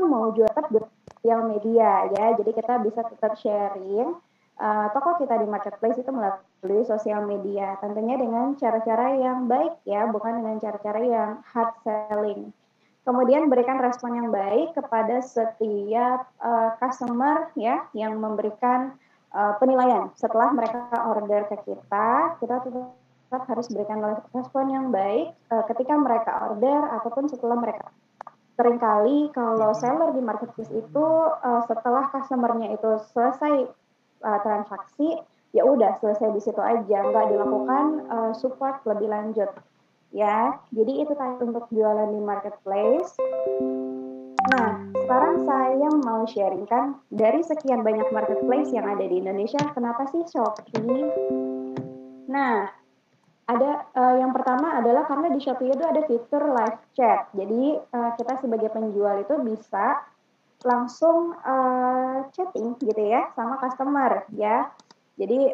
mau jual tetap di sosial media ya, jadi kita bisa tetap sharing toko kita di marketplace itu melalui sosial media, tentunya dengan cara-cara yang baik ya, bukan dengan cara-cara yang hard selling. Kemudian berikan respon yang baik kepada setiap customer ya yang memberikan penilaian setelah mereka order ke kita tetap harus berikan respon yang baik ketika mereka order ataupun setelah mereka. Seringkali kalau seller di marketplace itu setelah customernya itu selesai transaksi, ya udah selesai di situ aja, nggak dilakukan support lebih lanjut. Ya, jadi itu tadi untuk jualan di marketplace. Nah, sekarang saya mau sharingkan dari sekian banyak marketplace yang ada di Indonesia, kenapa sih Shopee? Nah, ada yang pertama adalah karena di Shopee itu ada fitur live chat. Jadi kita sebagai penjual itu bisa langsung chatting gitu ya sama customer ya. Jadi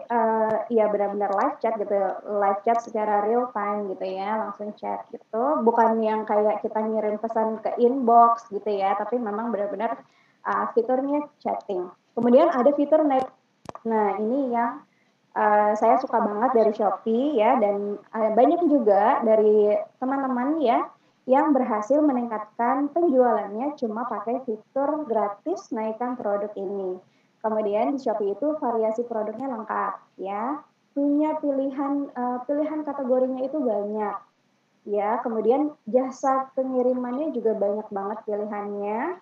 ya benar-benar live chat gitu, live chat secara real time gitu ya, langsung chat gitu. Bukan yang kayak kita ngirim pesan ke inbox gitu ya, tapi memang benar-benar fiturnya chatting. Kemudian ada fitur night. Nah ini yang saya suka banget dari Shopee ya, dan banyak juga dari teman-teman ya yang berhasil meningkatkan penjualannya cuma pakai fitur gratis naikkan produk ini. Kemudian di Shopee itu variasi produknya lengkap ya, punya pilihan kategorinya itu banyak ya. Kemudian jasa pengirimannya juga banyak banget pilihannya.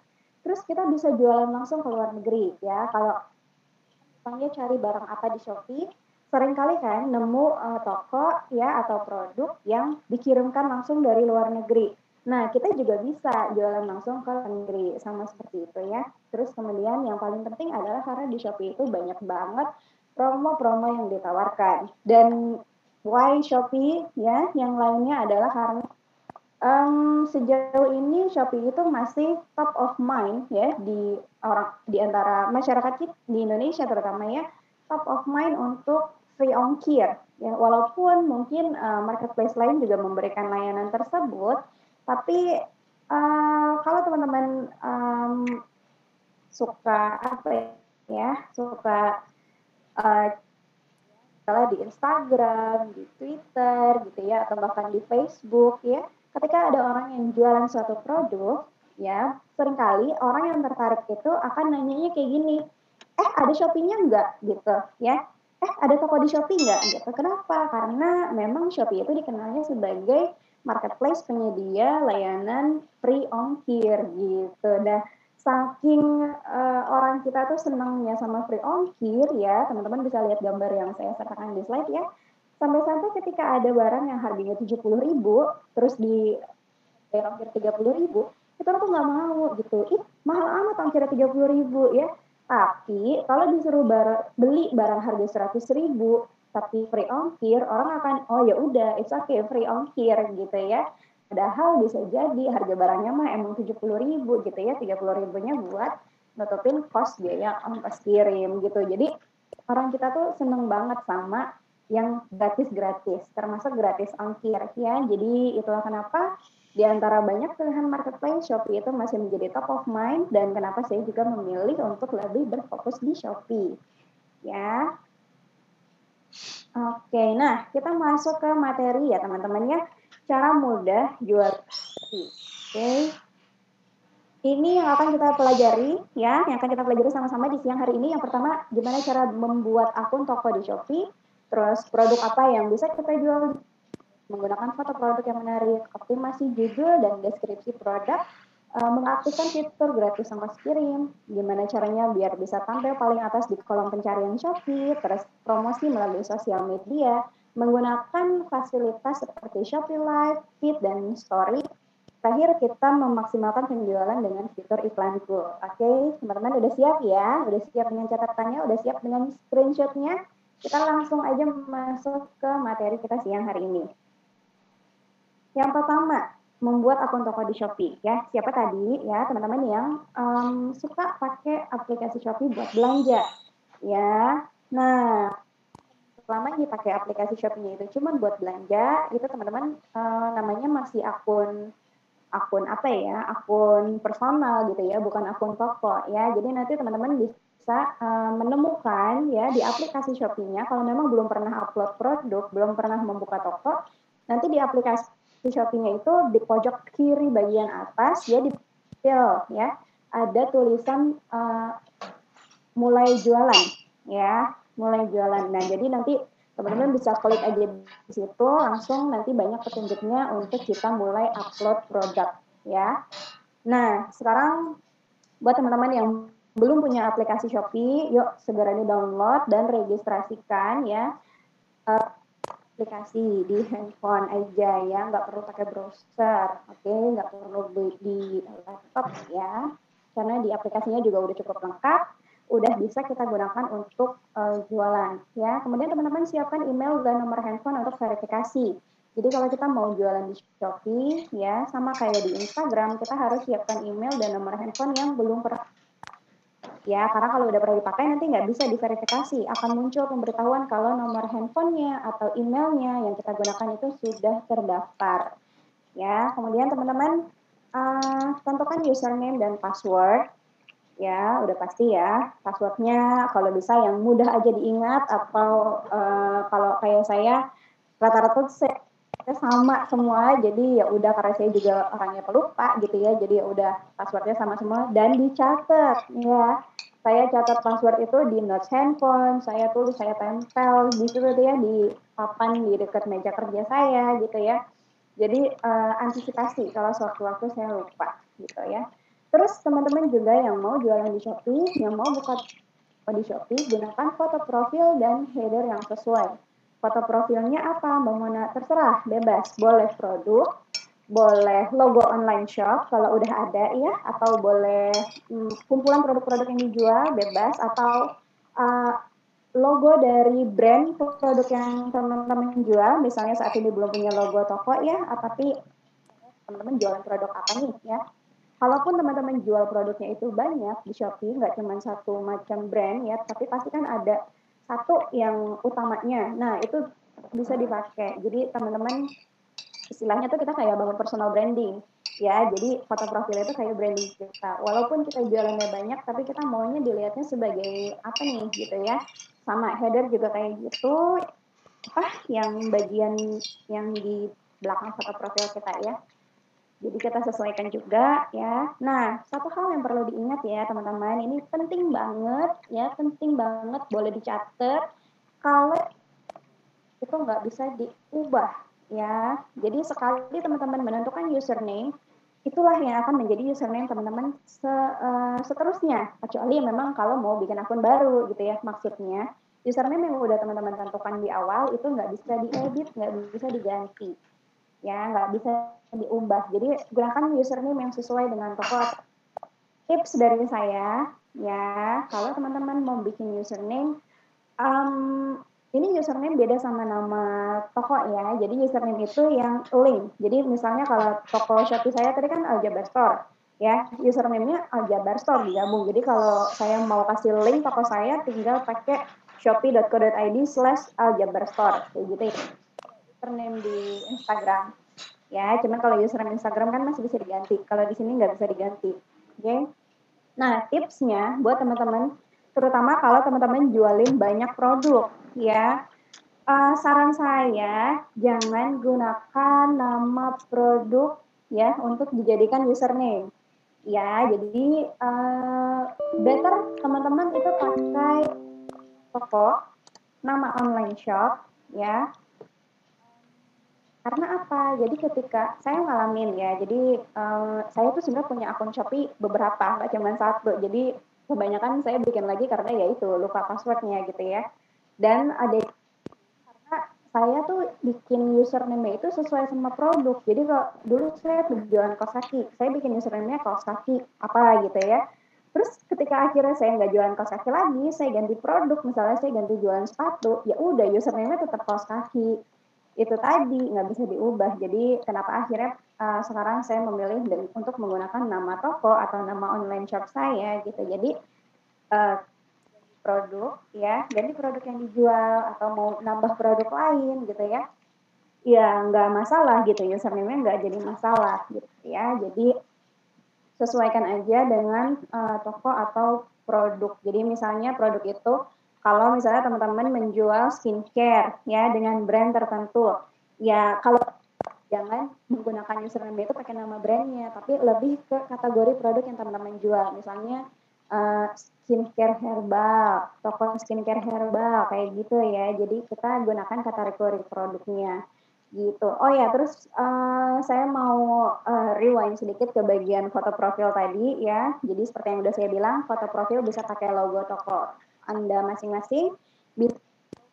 Terus kita bisa jualan langsung ke luar negeri ya. Kalau misalnya cari barang apa di Shopee, seringkali kan nemu toko ya atau produk yang dikirimkan langsung dari luar negeri. Nah, kita juga bisa jualan langsung ke luar negeri, sama seperti itu ya. Terus kemudian yang paling penting adalah karena di Shopee itu banyak banget promo-promo yang ditawarkan. Dan why Shopee ya, yang lainnya adalah karena sejauh ini Shopee itu masih top of mind ya di antara masyarakat kita di Indonesia terutama ya, top of mind untuk free ongkir ya, walaupun mungkin marketplace lain juga memberikan layanan tersebut, tapi kalau teman-teman suka apa ya, suka uh, misalnya di Instagram, di Twitter gitu ya, atau bahkan di Facebook ya, ketika ada orang yang jualan suatu produk, ya, seringkali orang yang tertarik itu akan nanyanya kayak gini, ada Shopee-nya nggak gitu ya, ada toko di Shopee nggak gitu. Kenapa? Karena memang Shopee itu dikenalnya sebagai marketplace penyedia layanan free ongkir gitu. Nah, saking orang kita tuh senangnya sama free ongkir ya, teman-teman bisa lihat gambar yang saya sertakan di slide ya. Sampai-sampai ketika ada barang yang harganya 70.000, terus di ongkir 30.000, itu aku nggak mau gitu. Ih, mahal amat ongkirnya 30.000 ya. Tapi kalau disuruh beli barang harga 100.000 tapi free ongkir, orang akan oh ya udah, it's okay free ongkir gitu ya. Padahal bisa jadi harga barangnya mah emang 70.000 gitu ya, 30.000-nya buat nutupin cost biaya ongkos kirim gitu. Jadi orang kita tuh seneng banget sama yang gratis-gratis, termasuk gratis ongkir ya. Jadi itulah kenapa di antara banyak pilihan marketplace, Shopee itu masih menjadi top of mind, dan kenapa saya juga memilih untuk lebih berfokus di Shopee. Ya. Oke, nah kita masuk ke materi ya teman-teman ya. Cara mudah jual Shopee. Oke. Ini yang akan kita pelajari ya, yang akan kita pelajari sama-sama di siang hari ini. Yang pertama, gimana cara membuat akun toko di Shopee. Terus produk apa yang bisa kita jual menggunakan foto produk yang menarik, optimasi judul dan deskripsi produk, mengaktifkan fitur gratis ongkos kirim, gimana caranya biar bisa tampil paling atas di kolom pencarian Shopee, terus promosi melalui sosial media, menggunakan fasilitas seperti Shopee Live, Feed, dan Story. Terakhir, kita memaksimalkan penjualan dengan fitur iklan Go. Oke, teman-teman udah siap ya? Udah siap dengan catatannya? Udah siap dengan screenshotnya? Kita langsung aja masuk ke materi kita siang hari ini. Yang pertama, membuat akun toko di Shopee ya. Siapa tadi ya teman-teman yang suka pakai aplikasi Shopee buat belanja ya. Nah, selama ini pakai aplikasi Shopee-nya itu cuma buat belanja, itu teman-teman namanya masih akun akun apa ya, akun personal gitu ya, bukan akun toko ya. Jadi nanti teman-teman bisa menemukan ya di aplikasi Shopee-nya kalau memang belum pernah upload produk, belum pernah membuka toko, nanti di aplikasi Shopee-nya itu di pojok kiri bagian atas ya di profil ya ada tulisan mulai jualan ya, mulai jualan. Nah, jadi nanti teman-teman bisa klik aja di situ langsung nanti banyak petunjuknya untuk kita mulai upload produk ya. Nah, sekarang buat teman-teman yang belum punya aplikasi Shopee, yuk segera di download dan registrasikan ya aplikasi di handphone aja ya, nggak perlu pakai browser, oke, nggak perlu di laptop ya, karena di aplikasinya juga udah cukup lengkap, udah bisa kita gunakan untuk jualan ya. Kemudian teman-teman siapkan email dan nomor handphone untuk verifikasi. Jadi kalau kita mau jualan di Shopee ya, sama kayak di Instagram, kita harus siapkan email dan nomor handphone yang belum pernah ya, karena kalau udah pernah dipakai nanti nggak bisa diverifikasi, akan muncul pemberitahuan kalau nomor handphonenya atau emailnya yang kita gunakan itu sudah terdaftar. Ya, kemudian teman-teman tentukan username dan password. Ya, udah pasti ya. Passwordnya kalau bisa yang mudah aja diingat atau kalau kayak saya rata-rata sama semua, jadi ya udah karena saya juga orangnya pelupa gitu ya, jadi ya udah passwordnya sama semua dan dicatat ya. Saya catat password itu di notes handphone, saya tulis, saya tempel di situ ya di papan di dekat meja kerja saya gitu ya. Jadi antisipasi kalau sewaktu-waktu saya lupa gitu ya. Terus teman-teman juga yang mau jualan di Shopee, yang mau buka di Shopee, gunakan foto profil dan header yang sesuai. Foto profilnya apa? Mau mana terserah, bebas. Boleh produk, boleh logo online shop kalau udah ada ya, atau boleh kumpulan produk-produk yang dijual, bebas, atau logo dari brand produk yang teman-teman jual, misalnya saat ini belum punya logo toko ya, tapi teman-teman jualan produk apa nih ya. Kalaupun teman-teman jual produknya itu banyak di Shopee, nggak cuma satu macam brand ya, tapi pasti kan ada satu yang utamanya. Nah, itu bisa dipakai. Jadi teman-teman istilahnya tuh kita kayak bangun personal branding. Ya, jadi foto profil itu kayak branding kita. Walaupun kita jualannya banyak, tapi kita maunya dilihatnya sebagai apa nih gitu ya. Sama header juga kayak gitu. Apa yang bagian yang di belakang foto profil kita ya. Jadi kita sesuaikan juga ya. Nah, satu hal yang perlu diingat ya teman-teman, ini penting banget ya, penting banget, boleh dicatat kalau itu nggak bisa diubah ya. Jadi sekali teman-teman menentukan username, itulah yang akan menjadi username teman-teman seterusnya. Kecuali memang kalau mau bikin akun baru gitu ya, maksudnya username yang udah teman-teman tentukan di awal itu nggak bisa diedit, nggak bisa diganti ya, nggak bisa diubah. Jadi gunakan username yang sesuai dengan toko. Tips dari saya ya, kalau teman-teman mau bikin username, ini username beda sama nama toko ya. Jadi username itu yang link. Jadi misalnya kalau toko Shopee saya tadi kan Aljabar Store ya, username-nya Aljabar Store digabung. Jadi kalau saya mau kasih link toko saya tinggal pakai shopee.co.id/aljabarstore kayak gitu ya. Username di Instagram. Ya, cuman kalau username Instagram kan masih bisa diganti. Kalau di sini nggak bisa diganti. Oke. Okay? Nah, tipsnya buat teman-teman, terutama kalau teman-teman jualin banyak produk, ya. Saran saya, jangan gunakan nama produk ya untuk dijadikan username. Ya, jadi better teman-teman itu pakai toko, nama online shop, ya. Karena apa? Jadi ketika saya ngalamin ya, jadi saya tuh sebenarnya punya akun Shopee beberapa, nggak cuma satu. Jadi kebanyakan saya bikin lagi karena ya itu lupa passwordnya gitu ya. Dan ada karena saya tuh bikin username itu sesuai sama produk. Jadi kalau dulu saya jualan kaos kaki, saya bikin username-nya kaos kaki apa gitu ya. Terus ketika akhirnya saya nggak jualan kaos kaki lagi, saya ganti produk, misalnya saya ganti jualan sepatu, ya udah username-nya tetap kaos kaki. Itu tadi nggak bisa diubah. Jadi kenapa akhirnya sekarang saya memilih untuk menggunakan nama toko atau nama online shop saya gitu. Jadi uh, produk ya, ganti produk yang dijual atau mau nambah produk lain gitu ya. ya nggak masalah gitu, username-nya nggak jadi masalah gitu ya. Jadi sesuaikan aja dengan toko atau produk. Jadi misalnya produk itu kalau misalnya teman-teman menjual skincare ya dengan brand tertentu, ya kalau jangan menggunakan username itu pakai nama brandnya, tapi lebih ke kategori produk yang teman-teman jual. Misalnya skincare herbal, toko skincare herbal kayak gitu ya. Jadi kita gunakan kategori produknya gitu. Oh ya, terus saya mau rewind sedikit ke bagian foto profil tadi ya. Jadi seperti yang udah saya bilang, foto profil bisa pakai logo toko Anda masing-masing, bisa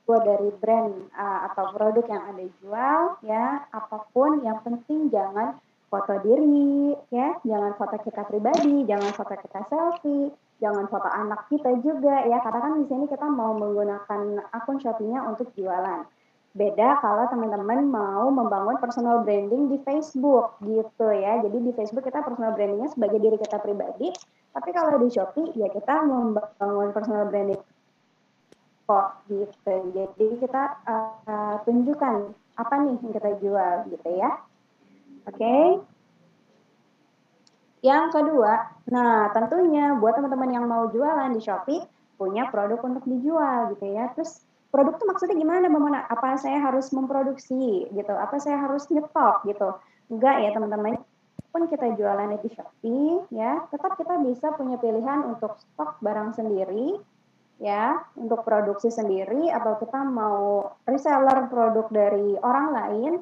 dari brand atau produk yang Anda jual ya, apapun yang penting jangan foto diri ya, jangan foto kita pribadi, jangan foto kita selfie, jangan foto anak kita juga ya, karena kan di sini kita mau menggunakan akun Shopee-nya untuk jualan. Beda kalau teman-teman mau membangun personal branding di Facebook gitu ya. Jadi di Facebook kita personal brandingnya sebagai diri kita pribadi, tapi kalau di Shopee ya kita membangun personal branding kok gitu. Jadi kita tunjukkan apa nih yang kita jual gitu ya. Oke. Okay? Yang kedua, nah tentunya buat teman-teman yang mau jualan di Shopee punya produk untuk dijual gitu ya. Terus produk tuh maksudnya gimana Mbak Mona? Apa saya harus memproduksi gitu? Apa saya harus nyetok gitu? Enggak ya teman-teman. Pun kita jualan di Shopee ya, tetap kita bisa punya pilihan untuk stok barang sendiri ya, untuk produksi sendiri atau kita mau reseller produk dari orang lain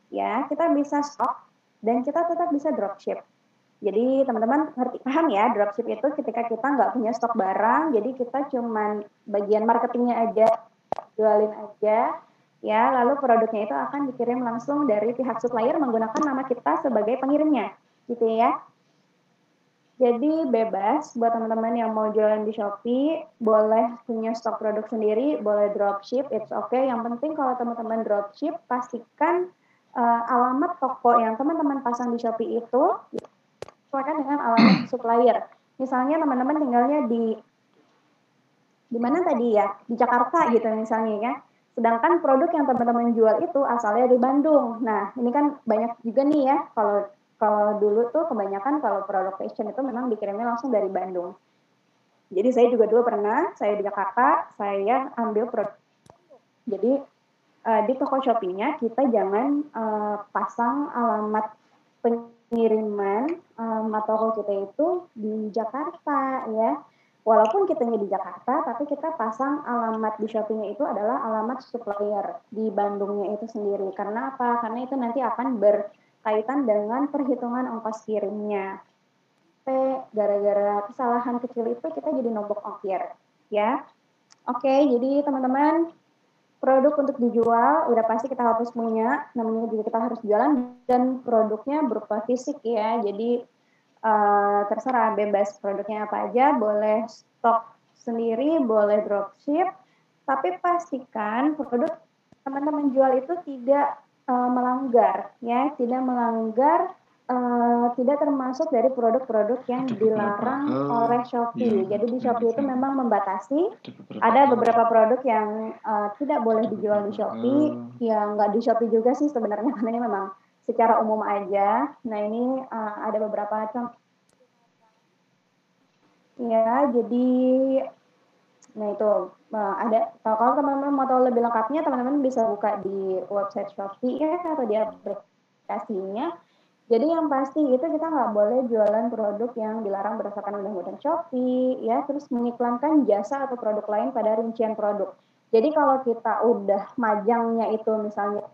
ya, kita bisa stok dan kita tetap bisa dropship. Jadi teman-teman ngerti paham ya, dropship itu ketika kita nggak punya stok barang, jadi kita cuman bagian marketingnya aja, jualin aja, ya lalu produknya itu akan dikirim langsung dari pihak supplier menggunakan nama kita sebagai pengirimnya, gitu ya. Jadi bebas buat teman-teman yang mau jualan di Shopee, boleh punya stok produk sendiri, boleh dropship, it's okay. Yang penting kalau teman-teman dropship, pastikan alamat toko yang teman-teman pasang di Shopee itu sesuaikan dengan alamat supplier. Misalnya teman-teman tinggalnya di mana tadi ya, di Jakarta gitu misalnya ya. Sedangkan produk yang teman-teman jual itu asalnya dari Bandung. Nah, ini kan banyak juga nih ya, kalau dulu tuh kebanyakan kalau produk fashion itu memang dikirimnya langsung dari Bandung. Jadi saya juga dulu pernah, saya di Jakarta, saya ambil produk. Jadi di toko Shopee-nya kita jangan pasang alamat pengiriman toko kita itu di Jakarta ya. Walaupun kita di Jakarta, tapi kita pasang alamat di Shopee-nya itu adalah alamat supplier di Bandungnya itu sendiri. Karena apa? Karena itu nanti akan berkaitan dengan perhitungan ongkos kirimnya. Gara-gara kesalahan kecil itu kita jadi nombok ongkir ya. Oke, jadi teman-teman produk untuk dijual udah pasti kita harus punya, namanya juga kita harus jualan dan produknya berupa fisik ya. Jadi terserah bebas produknya apa aja, boleh stok sendiri, boleh dropship, tapi pastikan produk teman-teman jual itu tidak melanggar ya, tidak melanggar tidak termasuk dari produk-produk yang dilarang oleh Shopee. Jadi di Shopee itu memang membatasi ada beberapa produk yang tidak boleh dijual di Shopee, yang nggak di Shopee juga sih sebenarnya karena ini memang secara umum aja. Nah ini ada beberapa contoh ya, jadi nah itu ada kalau teman-teman mau tahu lebih lengkapnya teman-teman bisa buka di website Shopee ya atau di aplikasinya. Jadi yang pasti itu kita nggak boleh jualan produk yang dilarang berdasarkan undang-undang Shopee ya, terus mengiklankan jasa atau produk lain pada rincian produk. Jadi kalau kita udah majangnya itu misalnya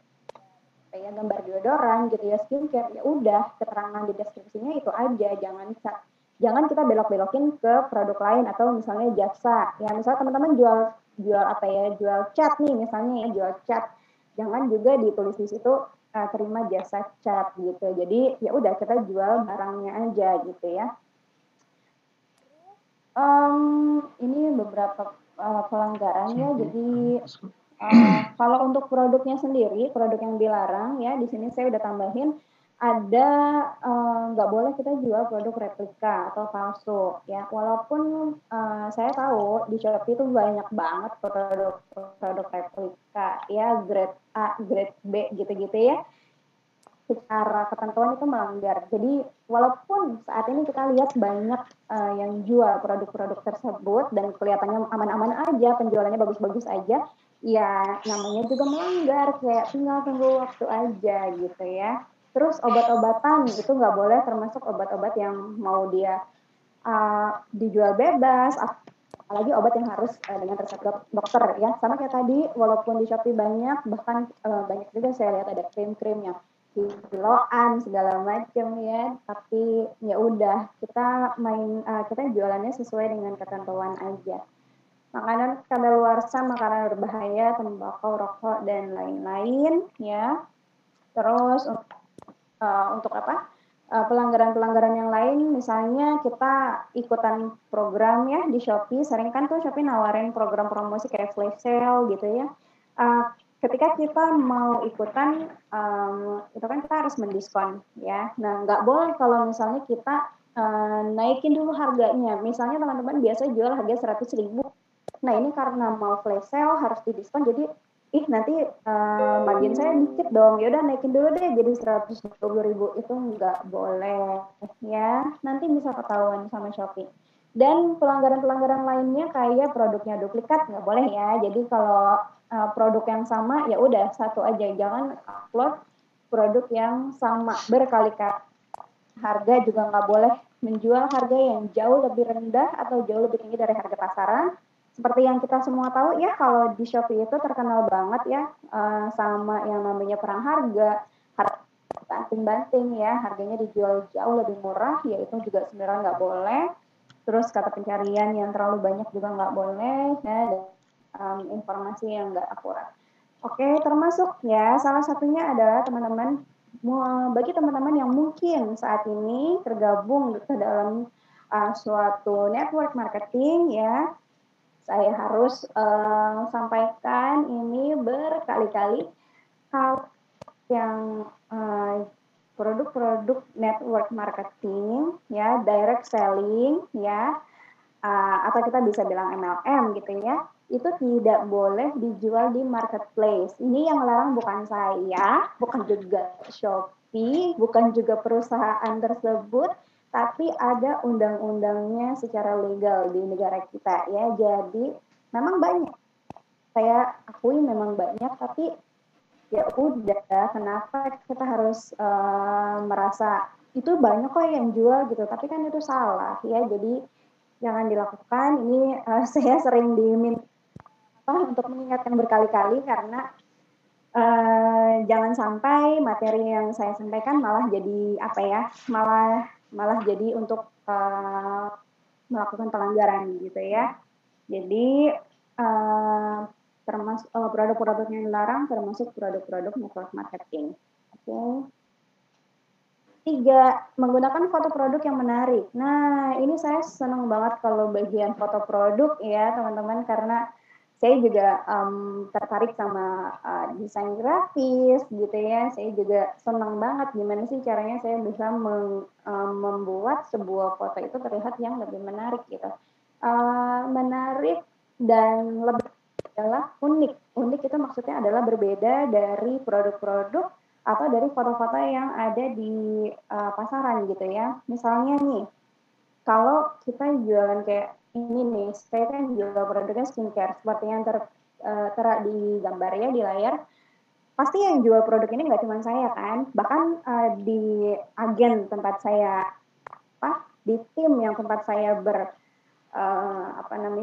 ya gambar deodoran gitu ya, skincare, ya udah keterangan di deskripsinya itu aja, jangan kita belok-belokin ke produk lain atau misalnya jasa. Ya misal teman-teman jual apa ya, jual cat nih misalnya ya, jual cat. Jangan juga ditulis di situ terima jasa cat gitu. Jadi ya udah kita jual barangnya aja gitu ya. Ini beberapa pelanggaran ya. Jadi kalau untuk produknya sendiri, produk yang dilarang ya, di sini saya udah tambahin ada nggak boleh kita jual produk replika atau palsu ya. Walaupun saya tahu di Shopee itu banyak banget produk replika ya, grade A, grade B gitu-gitu ya. Secara ketentuan itu melanggar. Jadi walaupun saat ini kita lihat banyak yang jual produk-produk tersebut dan kelihatannya aman-aman aja, penjualannya bagus-bagus aja, ya namanya juga melanggar, kayak tinggal tunggu waktu aja gitu ya. Terus obat-obatan itu nggak boleh, termasuk obat-obat yang mau dia dijual bebas, apalagi obat yang harus dengan resep dokter ya. Sama kayak tadi, walaupun di Shopee banyak, bahkan banyak juga saya lihat ada krim-krim yang kiloan segala macam ya, tapi ya udah kita kita jualannya sesuai dengan ketentuan aja. Makanan kadaluarsa, makanan berbahaya, tembakau, rokok dan lain-lain ya. Terus untuk apa? Pelanggaran-pelanggaran yang lain, misalnya kita ikutan program ya di Shopee, sering kan tuh Shopee nawarin program promosi kayak flash sale gitu ya. Ketika kita mau ikutan, itu kan kita harus mendiskon ya. Nah, nggak boleh kalau misalnya kita naikin dulu harganya. Misalnya teman-teman biasa jual harga 100.000. Nah, ini karena mau flash sale harus didiskon, jadi nanti margin saya dikit dong, ya udah naikin dulu deh jadi 120.000. Itu nggak boleh ya, nanti bisa ketahuan sama Shopee. Dan pelanggaran-pelanggaran lainnya kayak produknya duplikat nggak boleh ya. Jadi kalau produk yang sama ya udah satu aja, jangan upload produk yang sama berkali-kali. Harga juga nggak boleh menjual harga yang jauh lebih rendah atau jauh lebih tinggi dari harga pasaran. Seperti yang kita semua tahu ya, kalau di Shopee itu terkenal banget ya sama yang namanya perang harga, banting-banting ya, harganya dijual jauh lebih murah, ya itu juga sebenarnya nggak boleh. Terus kata pencarian yang terlalu banyak juga nggak boleh, ya, dan informasi yang nggak akurat. Oke, termasuk ya salah satunya adalah teman-teman, bagi teman-teman yang mungkin saat ini tergabung ke dalam suatu network marketing ya, saya harus sampaikan ini berkali-kali, kalau yang produk-produk network marketing ya, direct selling ya, atau kita bisa bilang MLM gitu ya, itu tidak boleh dijual di marketplace. Ini yang melarang bukan saya, bukan juga Shopee, bukan juga perusahaan tersebut, tapi ada undang-undangnya secara legal di negara kita ya. Jadi memang banyak, saya akui memang banyak, tapi ya udah, kenapa kita harus merasa itu banyak kok yang jual gitu, tapi kan itu salah ya. Jadi jangan dilakukan. Ini saya sering diminta untuk mengingatkan berkali-kali, karena jangan sampai materi yang saya sampaikan malah jadi apa ya, malah jadi untuk melakukan pelanggaran gitu ya. Jadi termasuk produk-produk yang dilarang termasuk produk-produk network marketing. Oke. 3, menggunakan foto produk yang menarik. Nah, ini saya senang banget kalau bagian foto produk ya, teman-teman, karena saya juga tertarik sama desain grafis gitu ya. Saya juga senang banget gimana sih caranya saya bisa membuat sebuah foto itu terlihat yang lebih menarik gitu. Menarik dan lebih adalah unik. Unik itu maksudnya adalah berbeda dari produk-produk atau dari foto-foto yang ada di pasaran gitu ya. Misalnya nih, kalau kita jualan kayak ini nih, saya kan jual produknya skincare seperti yang tera di gambar ya, di layar. Pasti yang jual produk ini nggak cuma saya kan, bahkan di agen tempat saya, di tim yang tempat saya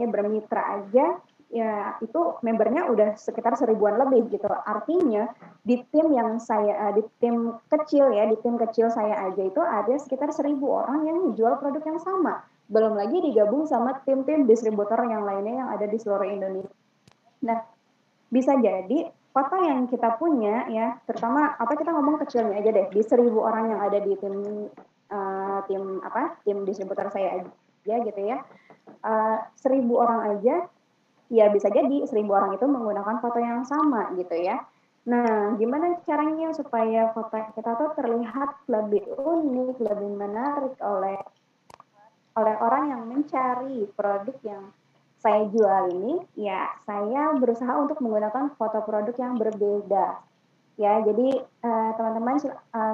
bermitra aja, ya itu membernya udah sekitar 1.000-an lebih gitu. Artinya di tim yang saya di tim kecil ya, di tim kecil saya aja itu ada sekitar 1.000 orang yang menjual produk yang sama. Belum lagi digabung sama tim-tim distributor yang lainnya yang ada di seluruh Indonesia. Nah, bisa jadi foto yang kita punya ya, terutama kita ngomong kecilnya aja deh, di 1.000 orang yang ada di tim distributor saya aja gitu ya. 1.000 orang aja, ya bisa jadi 1.000 orang itu menggunakan foto yang sama gitu ya. Nah, gimana caranya supaya foto kita tuh terlihat lebih unik, lebih menarik oleh orang yang mencari produk yang saya jual ini, ya saya berusaha untuk menggunakan foto produk yang berbeda. Ya, jadi teman-teman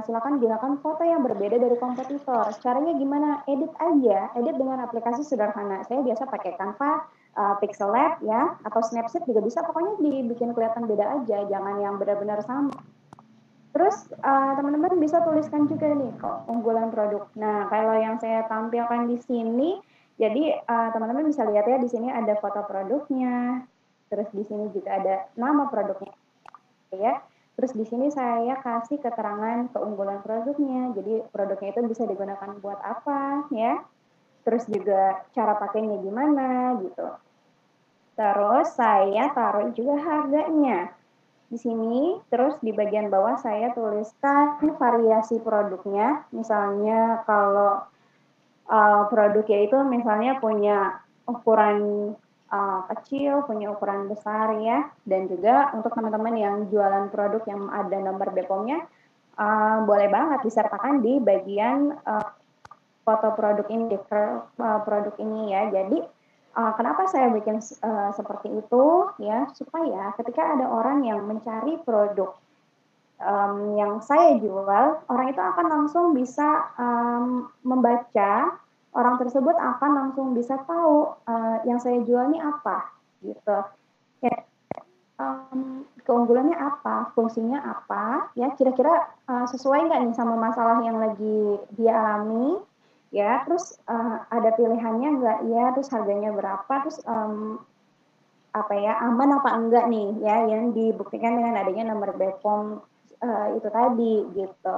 silakan gunakan foto yang berbeda dari kompetitor. Caranya gimana? Edit aja, edit dengan aplikasi sederhana. Saya biasa pakai Canva, Pixel Lab ya, atau Snapseed juga bisa. Pokoknya dibikin kelihatan beda aja, jangan yang benar-benar sama. Terus teman-teman bisa tuliskan juga nih keunggulan produk. Nah, kalau yang saya tampilkan di sini, jadi teman-teman bisa lihat ya di sini ada foto produknya. Terus di sini juga ada nama produknya ya. Terus di sini saya kasih keterangan keunggulan produknya. Jadi produknya itu bisa digunakan buat apa ya. Terus juga cara pakainya gimana gitu. Terus saya taruh juga harganya di sini. Terus di bagian bawah saya tuliskan variasi produknya. Misalnya kalau produknya itu misalnya punya ukuran kecil, punya ukuran besar ya. Dan juga untuk teman-teman yang jualan produk yang ada nomor BPOM-nya, boleh banget disertakan di bagian foto produk ini, produk ini ya. Jadi kenapa saya bikin seperti itu ya, supaya ketika ada orang yang mencari produk yang saya jual, orang itu akan langsung bisa membaca, orang tersebut akan langsung bisa tahu yang saya jual ini apa, gitu. Ya, keunggulannya apa, fungsinya apa, ya kira-kira sesuai nggak nih sama masalah yang lagi dia alami, ya, terus ada pilihannya nggak ya, terus harganya berapa, terus apa ya, aman apa enggak nih ya, yang dibuktikan dengan adanya nomor BPOM itu tadi gitu.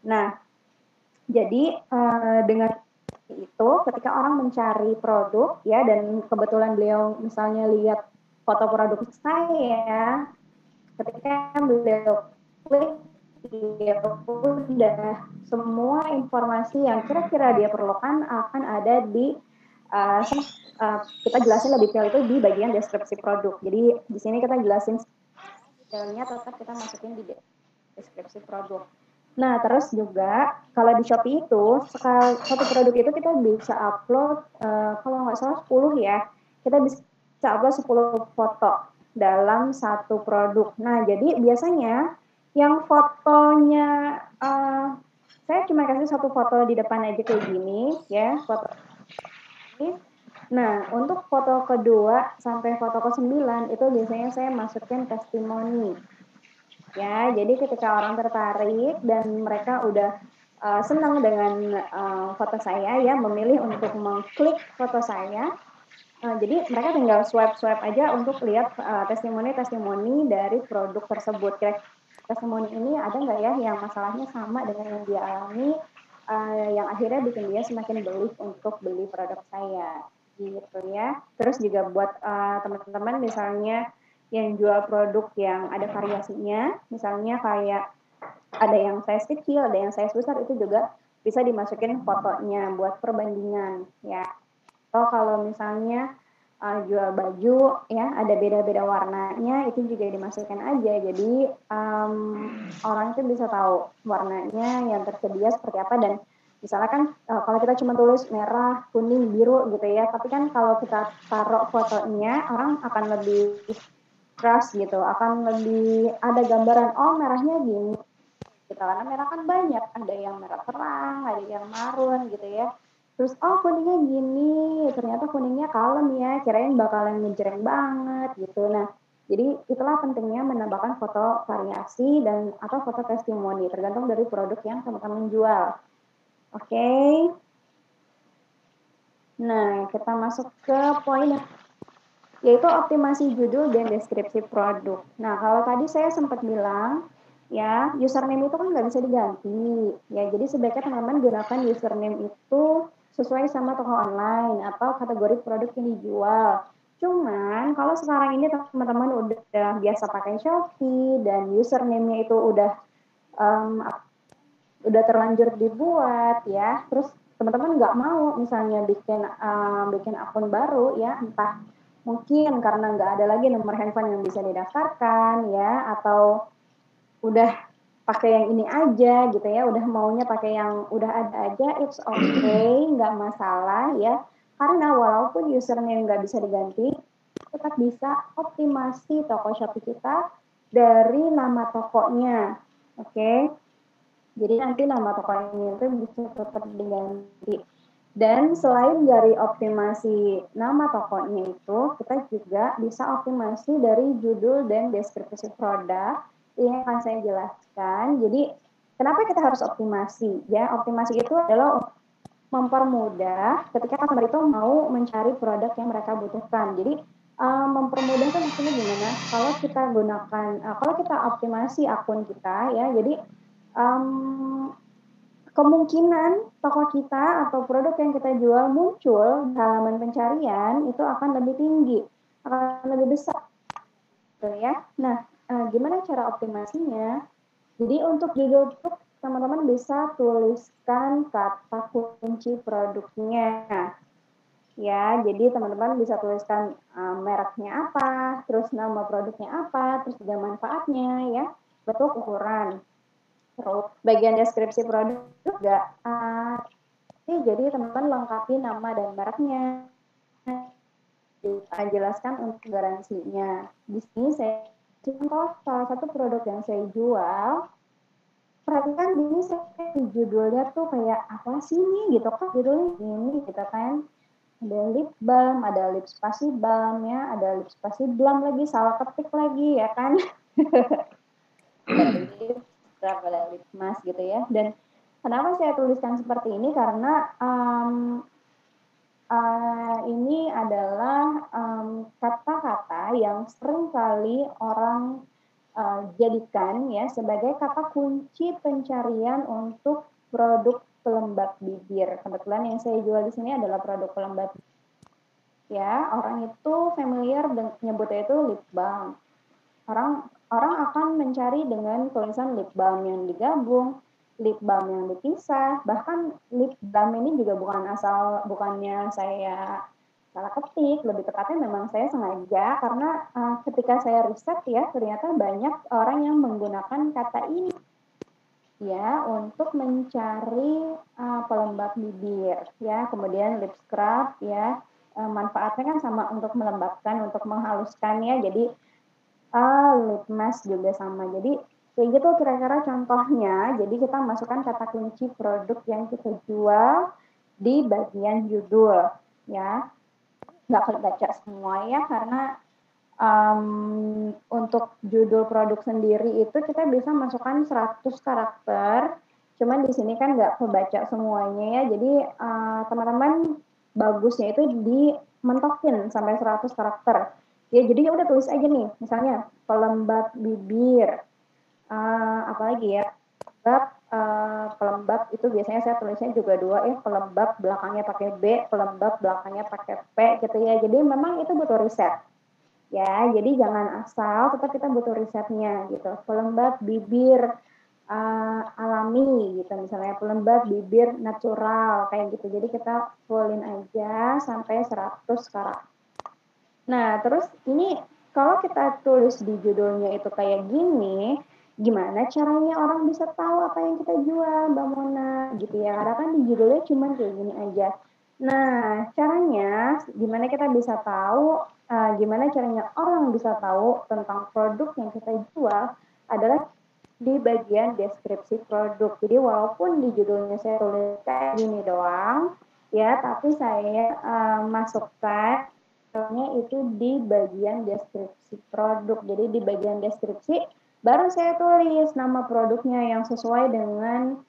Nah, jadi dengan itu ketika orang mencari produk ya, dan kebetulan beliau misalnya lihat foto produk saya, ketika beliau klik ya udah semua informasi yang kira-kira dia perlukan akan ada di kita jelasin lebih detail itu di bagian deskripsi produk. Jadi di sini kita jelasin detailnya, tetap kita masukin di deskripsi produk. Nah, terus juga kalau di Shopee itu satu produk itu kita bisa upload kalau nggak salah 10 ya. Kita bisa upload 10 foto dalam satu produk. Nah, jadi biasanya yang fotonya saya cuma kasih satu foto di depan aja kayak gini ya, foto ini. Nah, untuk foto kedua sampai foto ke-9 itu biasanya saya masukin testimoni. Ya, jadi ketika orang tertarik dan mereka udah senang dengan foto saya ya, memilih untuk mengklik foto saya, jadi mereka tinggal swipe aja untuk lihat testimoni-testimoni dari produk tersebut. Kira testimoni ini ada nggak ya yang masalahnya sama dengan yang dia alami, yang akhirnya bikin dia semakin beli untuk beli produk saya, gitu ya. Terus juga buat teman-teman misalnya yang jual produk yang ada variasinya, misalnya kayak ada yang size kecil, ada yang size besar, itu juga bisa dimasukin fotonya buat perbandingan ya. Atau kalau misalnya jual baju ya ada beda-beda warnanya, itu juga dimasukkan aja. Jadi orang itu bisa tahu warnanya yang tersedia seperti apa. Dan misalnya kan kalau kita cuma tulis merah, kuning, biru gitu ya, tapi kan kalau kita taruh fotonya, orang akan lebih trust gitu, akan lebih ada gambaran, oh merahnya gini gitu, karena merah kan banyak, ada yang merah terang, ada yang marun gitu ya. Terus oh kuningnya gini, ternyata kuningnya kalem ya, kirain bakalan ngejreng banget gitu. Nah, jadi itulah pentingnya menambahkan foto variasi dan atau foto testimoni, tergantung dari produk yang teman-teman jual. Oke. Nah, kita masuk ke poin yaitu optimasi judul dan deskripsi produk. Nah, kalau tadi saya sempat bilang, ya, username itu kan nggak bisa diganti. Ya, jadi sebaiknya teman-teman gunakan username itu sesuai sama toko online atau kategori produk yang dijual. Cuman, kalau sekarang ini teman-teman udah biasa pakai Shopee dan username-nya itu um, udah terlanjur dibuat ya, terus teman-teman nggak mau misalnya bikin akun baru ya, entah mungkin karena nggak ada lagi nomor handphone yang bisa didaftarkan ya, atau udah pakai yang ini aja gitu ya, udah maunya pakai yang udah ada aja, it's okay, nggak masalah ya. Karena walaupun username nggak bisa diganti, tetap bisa optimasi toko Shopee kita dari nama tokonya. Oke. Jadi nanti nama tokonya itu bisa tetap diganti. Dan selain dari optimasi nama tokonya itu, kita juga bisa optimasi dari judul dan deskripsi produk. Ini akan saya jelaskan. Jadi, kenapa kita harus optimasi? Ya, optimasi itu adalah mempermudah ketika customer itu mau mencari produk yang mereka butuhkan. Jadi, mempermudah itu maksudnya gimana? Kalau kita optimasi akun kita, ya, jadi kemungkinan toko kita atau produk yang kita jual muncul di halaman pencarian itu akan lebih tinggi, akan lebih besar, gitu ya. Nah, gimana cara optimasinya? Jadi untuk judul produk, teman-teman bisa tuliskan kata kunci produknya. Ya, jadi teman-teman bisa tuliskan mereknya apa, terus nama produknya apa, terus juga manfaatnya ya, bentuk ukuran. Terus bagian deskripsi produk juga jadi teman-teman lengkapi nama dan mereknya, jelaskan untuk garansinya. Di sini saya contoh salah satu produk yang saya jual. Perhatikan ini saya di judulnya tuh kayak apa sih nih gitu kan, judulnya ini gitu kan. Ada lip balm, ada lip spasi balm ya, ada lip spasi balm lagi, salah ketik lagi ya kan. Ada lip scrub, ada lip mask gitu ya. Dan kenapa saya tuliskan seperti ini? Karena ini adalah kata-kata yang seringkali orang jadikan ya sebagai kata kunci pencarian untuk produk pelembab bibir. Kebetulan yang saya jual di sini adalah produk pelembab bibir. Ya, orang itu familiar nyebutnya itu lip balm. Orang akan mencari dengan tulisan lip balm yang digabung, lip balm yang dipisah, bahkan lip balm ini juga bukannya saya salah ketik, lebih tepatnya memang saya sengaja karena ketika saya riset ya ternyata banyak orang yang menggunakan kata ini ya untuk mencari pelembab bibir ya, kemudian lip scrub ya, manfaatnya kan sama untuk melembabkan, untuk menghaluskan ya, jadi lip mask juga sama. Jadi kayak gitu kira-kira contohnya. Jadi kita masukkan kata kunci produk yang kita jual di bagian judul ya. Nggak kebaca semua ya karena untuk judul produk sendiri itu kita bisa masukkan 100 karakter. Cuman di sini kan nggak kebaca semuanya ya. Jadi teman-teman bagusnya itu dimentokin sampai 100 karakter. Ya jadi ya udah tulis aja nih, misalnya pelembab bibir, apalagi ya, pelembab itu biasanya saya tulisnya juga 2 ya, pelembab belakangnya pakai B, pelembab belakangnya pakai P gitu ya. Jadi memang itu butuh riset. Ya, jadi jangan asal, tetap kita butuh risetnya gitu. Pelembab bibir alami gitu, misalnya pelembab bibir natural kayak gitu. Jadi kita fullin aja sampai 100 karakter. Nah, terus ini kalau kita tulis di judulnya itu kayak gini, gimana caranya orang bisa tahu apa yang kita jual, Mbak Mona, gitu ya. Karena kan di judulnya cuma kayak gini aja. Nah, caranya gimana kita bisa tahu, gimana caranya orang bisa tahu tentang produk yang kita jual adalah di bagian deskripsi produk. Jadi walaupun di judulnya saya tulis kayak gini doang, ya, tapi saya masukkan itu di bagian deskripsi produk. Jadi di bagian deskripsi baru saya tulis nama produknya yang sesuai dengan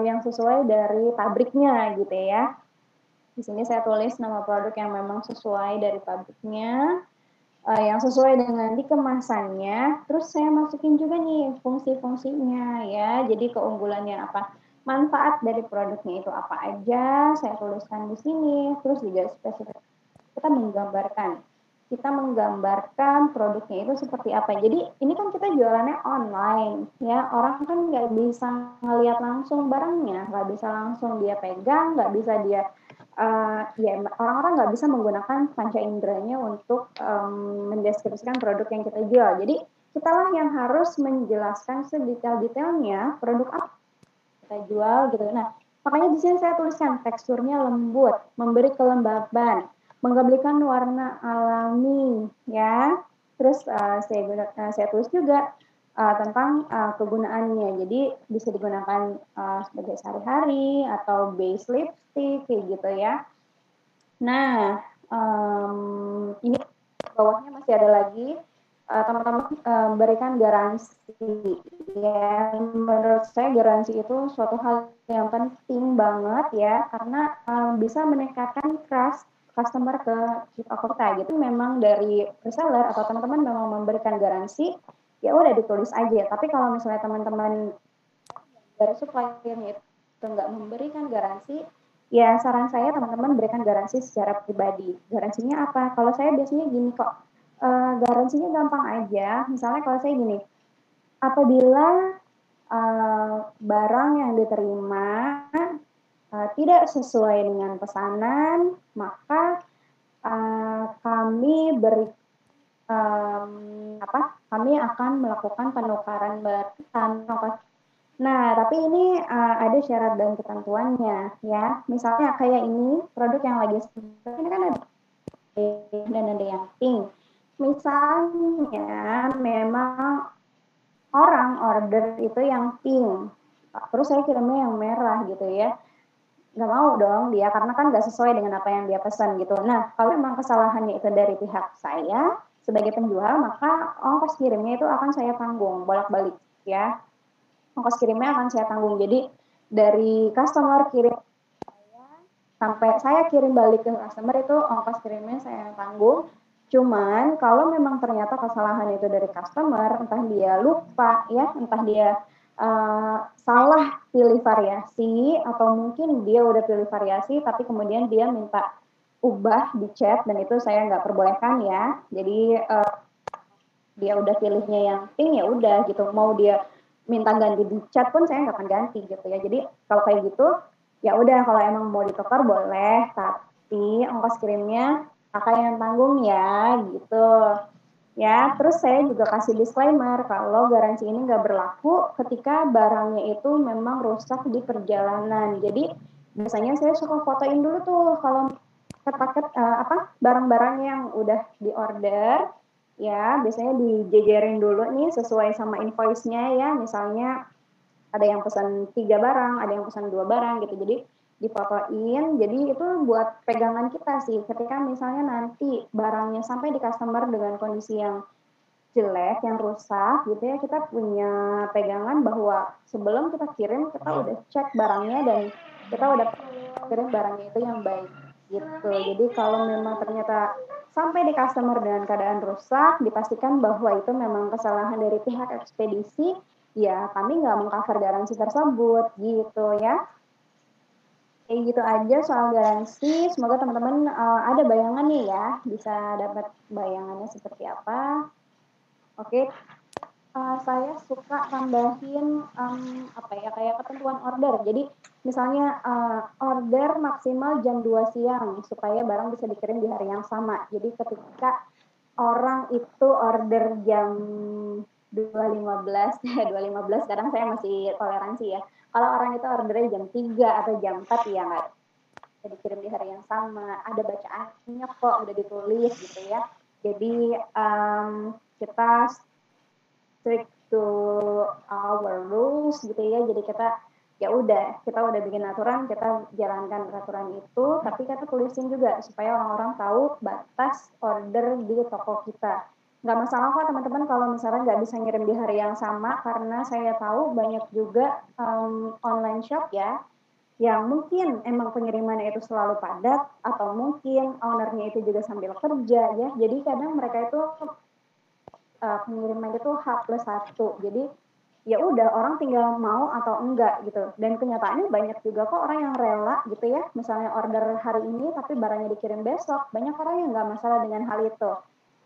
yang sesuai dari pabriknya gitu ya. Di sini saya tulis nama produk yang memang sesuai dari pabriknya, yang sesuai dengan di kemasannya. Terus saya masukin juga nih fungsi-fungsinya ya. Jadi keunggulannya apa? Manfaat dari produknya itu apa aja? Saya tuliskan di sini. Terus juga spesifik kita menggambarkan produknya itu seperti apa. Jadi ini kan kita jualannya online ya, orang kan nggak bisa ngelihat langsung barangnya, nggak bisa langsung dia pegang, nggak bisa dia ya orang-orang nggak bisa menggunakan panca inderanya untuk mendeskripsikan produk yang kita jual. Jadi kitalah yang harus menjelaskan sedetail-detailnya produk apa kita jual gitu. Nah, makanya di sini saya tuliskan teksturnya lembut, memberi kelembaban, menggambarkan warna alami, ya. Terus saya tulis juga tentang kegunaannya. Jadi bisa digunakan sebagai sehari-hari atau base lipstick kayak gitu ya. Nah, ini bawahnya masih ada lagi teman-teman berikan garansi ya. Menurut saya garansi itu suatu hal yang penting banget ya, karena bisa meningkatkan trust customer ke kita gitu. Memang dari reseller atau teman-teman memang memberikan garansi, ya udah ditulis aja. Tapi kalau misalnya teman-teman dari suppliernya itu nggak memberikan garansi, ya saran saya teman-teman berikan garansi secara pribadi. Garansinya apa? Kalau saya biasanya gini kok, garansinya gampang aja. Misalnya kalau saya gini, apabila barang yang diterima tidak sesuai dengan pesanan, maka kami beri kami akan melakukan penukaran barang. Nah, tapi ini ada syarat dan ketentuannya ya. Misalnya kayak ini produk yang lagi ini kan ada dan ada yang pink. Misalnya memang orang order itu yang pink, terus saya kirimnya yang merah gitu ya. Nggak mau dong dia, karena kan nggak sesuai dengan apa yang dia pesan gitu. Nah, kalau memang kesalahannya itu dari pihak saya sebagai penjual, maka ongkos kirimnya itu akan saya tanggung bolak-balik ya. Ongkos kirimnya akan saya tanggung. Jadi dari customer kirim sampai saya kirim balik ke customer itu ongkos kirimnya saya tanggung. Cuman kalau memang ternyata kesalahan itu dari customer, entah dia lupa ya, entah dia salah pilih variasi, atau mungkin dia udah pilih variasi tapi kemudian dia minta ubah di chat, dan itu saya nggak perbolehkan ya. Jadi dia udah pilihnya yang pink, ya udah gitu, mau dia minta ganti di chat pun saya nggak akan ganti gitu ya. Jadi kalau kayak gitu ya udah, kalau emang mau ditukar boleh, tapi ongkos kirimnya kakak yang tanggung ya gitu ya. Terus saya juga kasih disclaimer kalau garansi ini nggak berlaku ketika barangnya itu memang rusak di perjalanan. Jadi biasanya saya suka fotoin dulu tuh kalau paket barang-barang yang udah diorder ya, biasanya dijejerin dulu nih sesuai sama invoice-nya ya. Misalnya ada yang pesan 3 barang, ada yang pesan 2 barang gitu. Jadi difotoin, jadi itu buat pegangan kita sih. Ketika misalnya nanti barangnya sampai di customer dengan kondisi yang jelek, yang rusak gitu ya, kita punya pegangan bahwa sebelum kita kirim, kita udah cek barangnya dan kita udah kirim barangnya itu yang baik gitu. Jadi kalau memang ternyata sampai di customer dengan keadaan rusak, dipastikan bahwa itu memang kesalahan dari pihak ekspedisi, ya kami nggak mengcover garansi tersebut gitu ya. Kayak gitu aja soal garansi. Semoga teman-teman ada bayangannya ya, bisa dapat bayangannya seperti apa. Oke, saya suka tambahin kayak ketentuan order. Jadi misalnya order maksimal jam 2 siang supaya barang bisa dikirim di hari yang sama. Jadi ketika orang itu order jam 2.15, 2.15 kadang saya masih toleransi ya. Kalau orang itu ordernya jam 3 atau jam 4 ya nggak bisa dikirim di hari yang sama. Ada bacaannya kok, udah ditulis gitu ya. Jadi kita strict to our rules gitu ya. Jadi kita udah bikin aturan, kita jalankan aturan itu, tapi kita tulisin juga supaya orang-orang tahu batas order di toko kita. Nggak masalah kok teman-teman kalau misalnya nggak bisa ngirim di hari yang sama, karena saya tahu banyak juga online shop ya yang mungkin emang pengirimannya itu selalu padat, atau mungkin ownernya itu juga sambil kerja ya. Jadi kadang mereka itu pengiriman itu H+1. Jadi ya udah, orang tinggal mau atau enggak gitu. Dan kenyataannya banyak juga kok orang yang rela gitu ya. Misalnya order hari ini tapi barangnya dikirim besok. Banyak orang yang nggak masalah dengan hal itu.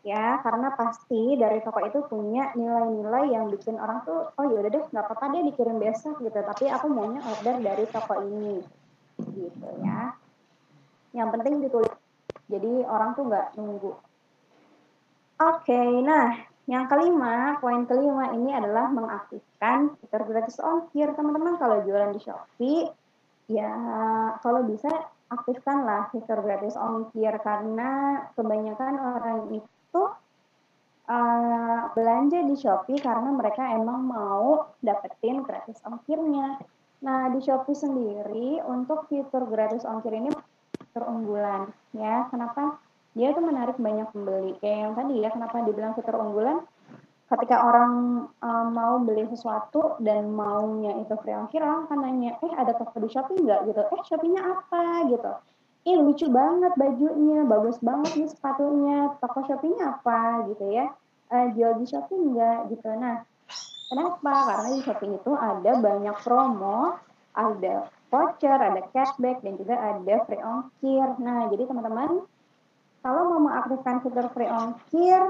Ya, karena pasti dari toko itu punya nilai-nilai yang bikin orang tuh, oh yaudah deh, nggak apa-apa deh dikirim besok gitu. Tapi aku maunya order dari toko ini gitu ya. Yang penting ditulis. Jadi orang tuh nggak nunggu. Oke, nah yang kelima, poin kelima ini adalah mengaktifkan fitur gratis ongkir. Teman-teman kalau jualan di Shopee, ya kalau bisa aktifkanlah fitur gratis ongkir karena kebanyakan orang itu belanja di Shopee karena mereka emang mau dapetin gratis ongkirnya. Nah di Shopee sendiri untuk fitur gratis ongkir ini fitur unggulan ya. Kenapa? Dia tuh menarik banyak pembeli. Kayak yang tadi ya, kenapa dibilang fitur unggulan? Ketika orang mau beli sesuatu dan maunya itu free ongkir, orang kan nanya, ada toko di Shopee nggak gitu? Shopee-nya apa gitu? Lucu banget bajunya, bagus banget nih sepatunya, toko Shopee-nya apa gitu ya? Jual di Shopee nggak gitu? Nah, kenapa? Karena di Shopee itu ada banyak promo, ada voucher, ada cashback, dan juga ada free ongkir. Nah, jadi teman-teman, kalau mau mengaktifkan fitur free ongkir,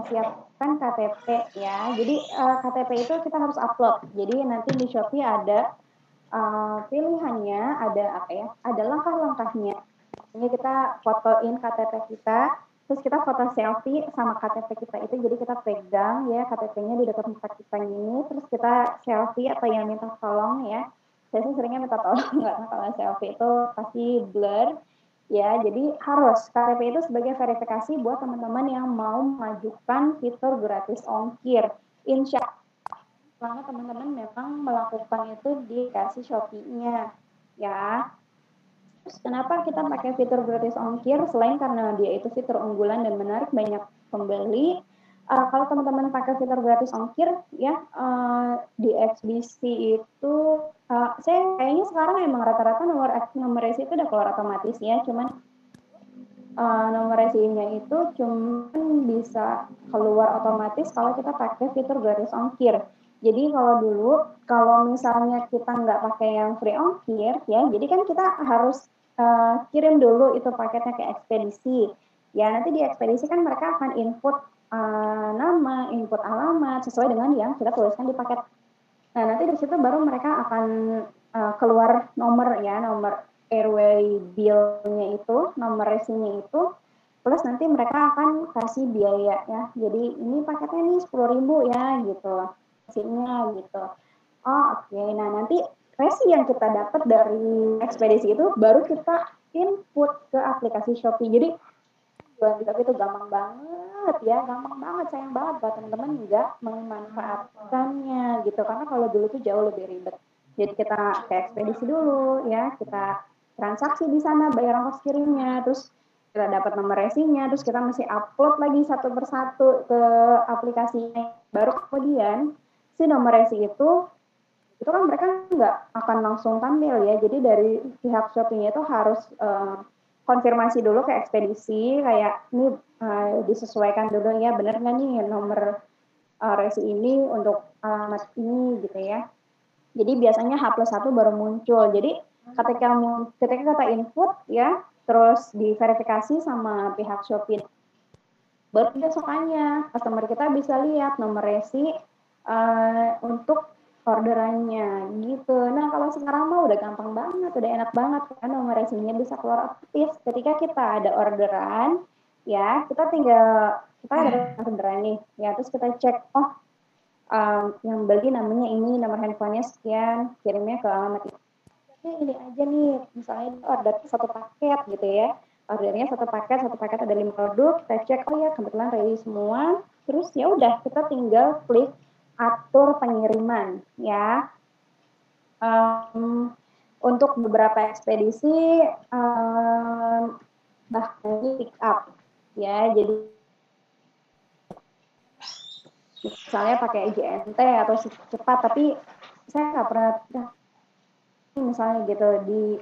siapkan KTP ya. Jadi KTP itu kita harus upload. Jadi nanti di Shopee ada pilihannya, ada apa ya? Ada langkah-langkahnya. Ini kita fotoin KTP kita, terus kita foto selfie sama KTP kita itu. Jadi kita pegang ya KTP-nya di dekat muka kita ini, terus kita selfie atau yang minta tolong ya. Saya sih seringnya minta tolong karena kalau selfie itu pasti blur. Ya, jadi harus KTP itu sebagai verifikasi buat teman-teman yang mau mengajukan fitur gratis ongkir. Insya Allah teman-teman memang melakukan itu di aplikasi Shopee-nya. Ya, terus kenapa kita pakai fitur gratis ongkir? Selain karena dia itu fitur unggulan dan menarik banyak pembeli, kalau teman-teman pakai fitur gratis ongkir, ya di ekspedisi itu, saya kayaknya sekarang emang rata-rata nomor resi itu udah keluar otomatis ya, cuman nomor resinya itu cuman bisa keluar otomatis kalau kita pakai fitur gratis ongkir. Jadi kalau dulu, kalau misalnya kita nggak pakai yang free ongkir, ya, jadi kan kita harus kirim dulu itu paketnya ke ekspedisi. Ya, nanti di ekspedisi kan mereka akan input nama, input alamat, sesuai dengan yang kita tuliskan di paket. Nah, nanti di situ baru mereka akan keluar nomor ya, nomor airway bill-nya itu, nomor resinya itu, plus nanti mereka akan kasih biaya ya. Jadi ini paketnya nih 10.000 ya gitu. Resinya gitu. Oh, oke. Nah, nanti resi yang kita dapat dari ekspedisi itu baru kita input ke aplikasi Shopee. Jadi jualan di Shopee itu gampang banget ya, gampang banget, sayang banget buat teman-teman nggak memanfaatkannya gitu, karena kalau dulu tuh jauh lebih ribet. Jadi kita ke ekspedisi dulu ya, kita transaksi di sana, bayar ongkos kirimnya, terus kita dapat nomor resinya, terus kita mesti upload lagi satu persatu ke aplikasinya, baru kemudian si nomor resi itu kan mereka nggak akan langsung tampil ya, jadi dari pihak Shopee-nya itu harus konfirmasi dulu ke ekspedisi, kayak ini disesuaikan dulu ya, bener nggak nih nomor resi ini untuk alamat ini gitu ya. Jadi biasanya H+1 baru muncul. Jadi ketika kita input ya, terus diverifikasi sama pihak Shopee, baru besokannya customer kita bisa lihat nomor resi untuk orderannya gitu. Nah kalau sekarang mah udah gampang banget, udah enak banget kan, nomor resinya bisa keluar aktif ketika kita ada orderan ya, kita tinggal kita ada orderan nih ya, terus kita cek yang beli namanya ini, nomor handphonenya sekian, kirimnya ke alamat ini aja nih, misalnya order satu paket gitu ya, ordernya satu paket ada 5 produk, kita cek, oh ya kebetulan ready semua, terus ya udah kita tinggal klik atur pengiriman ya. Untuk beberapa ekspedisi bahkan pick up ya, jadi misalnya pakai JNT atau cepat, tapi saya nggak pernah misalnya gitu,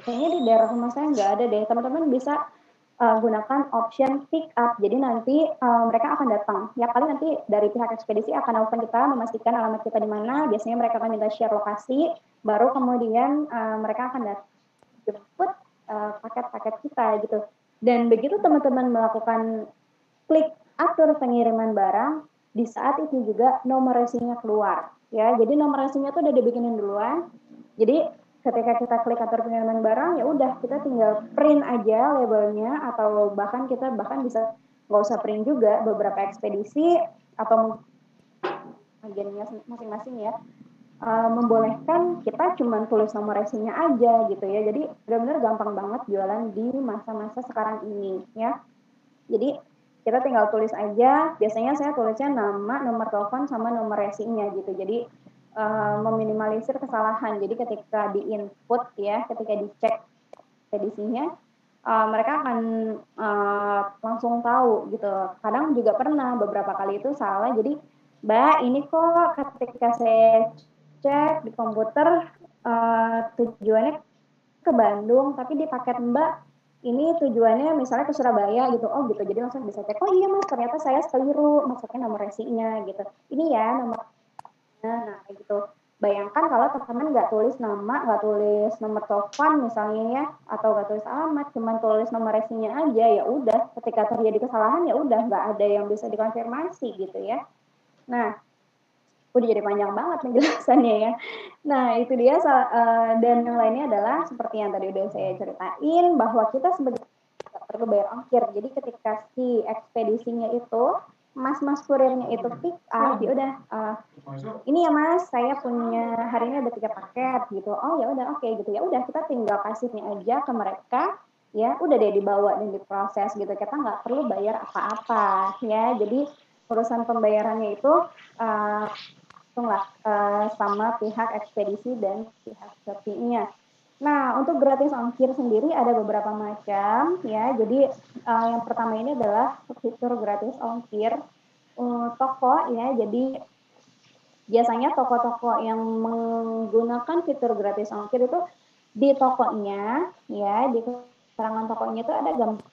kayaknya di daerah rumah saya nggak ada deh. Teman-teman bisa gunakan option pick up, jadi nanti mereka akan datang ya, paling nanti dari pihak ekspedisi akan nelfon kita memastikan alamat kita di mana, biasanya mereka akan minta share lokasi, baru kemudian mereka akan jemput paket-paket kita gitu. Dan begitu teman-teman melakukan klik atur pengiriman barang, di saat itu juga nomor resinya keluar ya, jadi nomor resinya tuh udah dibikinin duluan. Jadi ketika kita klik atur pengiriman barang, ya udah kita tinggal print aja labelnya, atau bahkan kita bisa nggak usah print juga. Beberapa ekspedisi atau agennya masing-masing ya, membolehkan kita cuma tulis nomor resinya aja gitu ya. Jadi benar-benar gampang banget jualan di masa-masa sekarang ini ya. Jadi kita tinggal tulis aja, biasanya saya tulisnya nama, nomor telepon, sama nomor resinya gitu. Jadi meminimalisir kesalahan. Jadi ketika di input ya, ketika dicek edisinya, mereka akan langsung tahu gitu. Kadang juga pernah beberapa kali itu salah, jadi Mbak ini kok ketika saya cek di komputer tujuannya ke Bandung, tapi di paket Mbak ini tujuannya misalnya ke Surabaya gitu. Oh gitu, jadi langsung bisa cek, oh iya Mas, ternyata saya keliru masuknya nomor resinya gitu. Ini ya nomor. Nah, kayak gitu. Bayangkan kalau teman-teman nggak tulis nama, nggak tulis nomor telepon misalnya ya, atau nggak tulis alamat, cuma tulis nomor resinya aja, ya udah. Ketika terjadi kesalahan ya udah, nggak ada yang bisa dikonfirmasi gitu ya. Nah, udah jadi panjang banget penjelasannya ya. Nah, itu dia. Dan yang lainnya adalah seperti yang tadi udah saya ceritain, bahwa kita sebagai perlu bayar ongkir. Jadi ketika si ekspedisinya itu, mas kurirnya itu pick up, ya udah, ini ya Mas, saya punya hari ini ada 3 paket gitu. Oh ya udah, oke gitu. Ya udah, kita tinggal kasihnya aja ke mereka, ya udah deh dibawa dan diproses gitu. Kita nggak perlu bayar apa-apa ya. Jadi urusan pembayarannya itu sama pihak ekspedisi dan pihak Shopee-nya. Nah, untuk gratis ongkir sendiri ada beberapa macam ya. Jadi yang pertama ini adalah fitur gratis ongkir toko ya. Jadi biasanya toko-toko yang menggunakan fitur gratis ongkir itu di tokonya ya, di keterangan tokonya itu ada gambar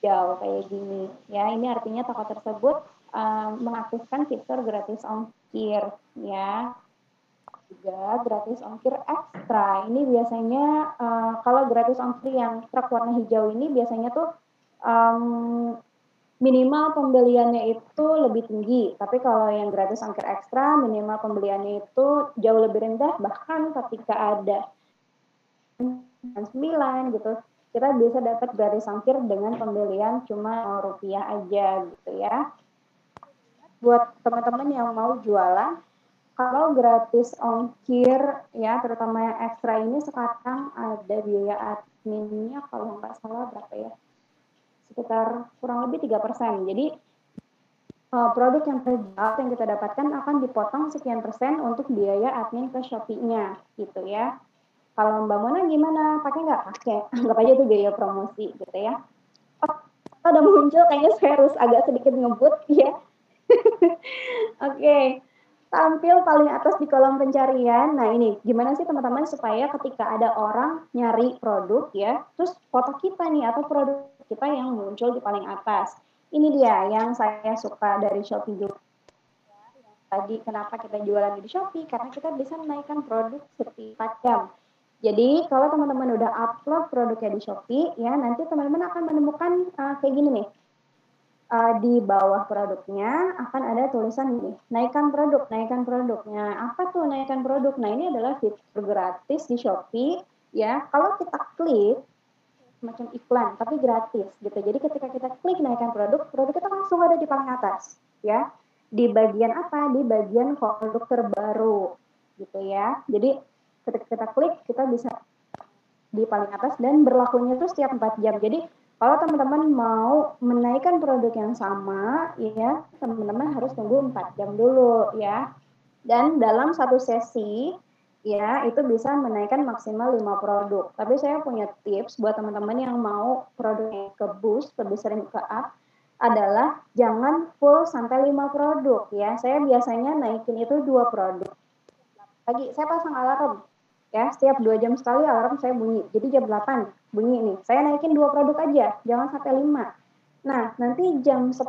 jauh kayak gini ya. Ini artinya toko tersebut mengaktifkan fitur gratis ongkir ya. Juga gratis ongkir ekstra. Ini biasanya kalau gratis ongkir yang truk warna hijau ini biasanya tuh minimal pembeliannya itu lebih tinggi. Tapi kalau yang gratis ongkir ekstra, minimal pembeliannya itu jauh lebih rendah. Bahkan ketika ada 9 gitu, kita bisa dapat gratis ongkir dengan pembelian cuma Rp0 aja gitu ya. Buat teman-teman yang mau jualan, kalau gratis ongkir ya, terutama yang ekstra ini sekarang ada biaya adminnya kalau nggak salah berapa ya, sekitar kurang lebih 3%. Jadi produk yang terjual yang kita dapatkan akan dipotong sekian persen untuk biaya admin ke Shopee-nya gitu ya. Kalau Mbak Mona gimana? Pakai nggak? Pakai. Anggap aja itu biaya promosi gitu ya. Oh, ada muncul, kayaknya saya harus agak sedikit ngebut ya. Oke. Tampil paling atas di kolom pencarian. Nah ini, gimana sih teman-teman supaya ketika ada orang nyari produk ya, terus foto kita nih atau produk kita yang muncul di paling atas. Ini dia yang saya suka dari Shopee juga. Tadi kenapa kita jualan di Shopee? Karena kita bisa menaikkan produk setiap jam. Jadi kalau teman-teman udah upload produknya di Shopee, ya nanti teman-teman akan menemukan kayak gini nih. Di bawah produknya akan ada tulisan ini, naikkan produk, naikkan produknya. Apa tuh naikkan produk? Nah ini adalah fitur gratis di Shopee ya. Kalau kita klik semacam iklan tapi gratis gitu. Jadi ketika kita klik naikkan produk, produk kita langsung ada di paling atas ya. Di bagian apa? Di bagian produk terbaru gitu ya. Jadi ketika kita klik kita bisa di paling atas dan berlakunya itu setiap 4 jam. Jadi kalau teman-teman mau menaikkan produk yang sama, ya teman-teman harus tunggu 4 jam dulu ya. Dan dalam satu sesi, ya itu bisa menaikkan maksimal 5 produk. Tapi saya punya tips buat teman-teman yang mau produknya ke boost, lebih sering ke up, adalah jangan full sampai 5 produk ya. Saya biasanya naikin itu 2 produk. Pagi saya pasang alarm ya, setiap 2 jam sekali alarm saya bunyi. Jadi jam 8 bunyi nih. Saya naikin 2 produk aja, jangan sampai 5. Nah, nanti jam 10